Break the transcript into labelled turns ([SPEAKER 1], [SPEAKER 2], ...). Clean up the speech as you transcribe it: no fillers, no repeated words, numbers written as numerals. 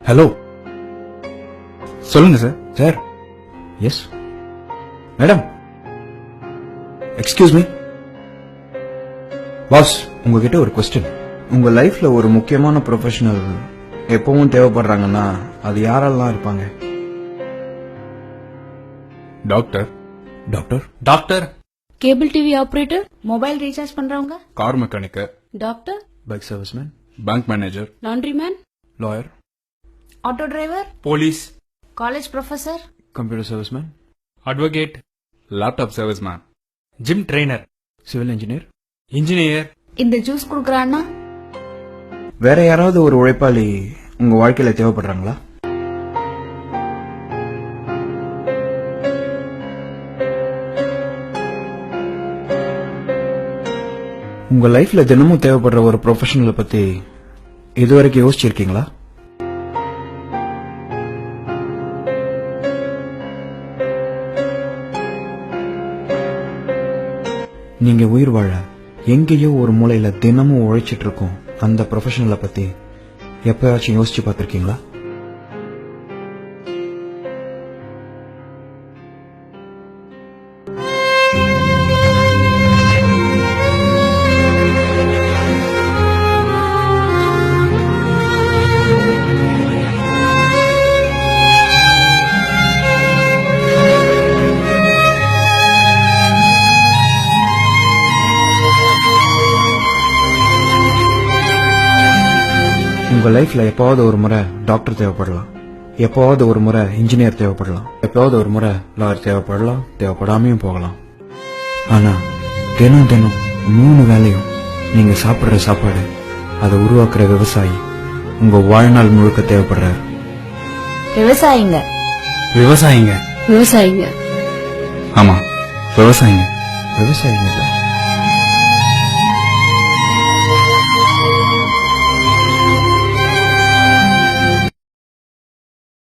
[SPEAKER 1] Hello, சொல்லுங்க sir. Sir, yes madam. Excuse me pass, உங்ககிட்ட ஒரு கொஸ்டின். உங்க லைஃப்ல ஒரு முக்கியமான ப்ரொஃபஷனல் எப்பவும் தேவைப்படுறாங்கன்னா அது யாரெல்லாம் இருப்பாங்க? Doctor. Doctor
[SPEAKER 2] doctor,
[SPEAKER 3] cable TV operator, mobile recharge பண்றவங்க,
[SPEAKER 1] car mechanic,
[SPEAKER 3] doctor,
[SPEAKER 1] bike serviceman, bank manager,
[SPEAKER 3] laundry man,
[SPEAKER 1] lawyer,
[SPEAKER 3] auto driver,
[SPEAKER 2] police,
[SPEAKER 3] college professor,
[SPEAKER 1] computer serviceman,
[SPEAKER 2] advocate,
[SPEAKER 1] laptop serviceman,
[SPEAKER 2] gym trainer,
[SPEAKER 1] civil engineer.
[SPEAKER 2] Engineer.
[SPEAKER 3] இந்த juice குடுக்கறான்னா
[SPEAKER 1] வேற யாராவது ஒரு உழைப்பாளி உங்க வாழ்க்கையில தேவைப்படுறாங்களா? உங்க லைஃப்ல தினமும் தேவைப்படுற ஒரு ப்ரொஃபஷனலை பத்தி இதுவரைக்கும் யோசிச்சிருக்கீங்களா? நீங்க உயிர் வாழ எங்கேயோ ஒரு மூலையில தினமும் உழைச்சிட்டு இருக்கோம் அந்த ப்ரொஃபஷனலை பத்தி எப்பயாச்சும் யோசிச்சு பார்த்திருக்கீங்களா? உங்க லைஃப்ல எப்பாவது ஒரு முறை டாக்டர் தேவைப்படலாம், எப்பாவது ஒரு முறை இன்ஜினியர் தேவைப்படலாம், எப்பாவது ஒரு முறை லாயர் தேவைப்படலாம், தேவைப்படாமையும் போகலாம். ஆனா தினம் தினம் 3 வேளையும் நீங்க சாப்பிடுற சாப்பாடு, அதை உருவாக்குற விவசாயி உங்க வாழ்நாள் முழுக்க தேவைப்படுறாரு.
[SPEAKER 3] விவசாயிங்க,
[SPEAKER 2] விவசாயிங்க.
[SPEAKER 3] விவசாயிங்க.
[SPEAKER 2] ஆமா, விவசாயிங்க.
[SPEAKER 1] விவசாயிங்க இல்ல,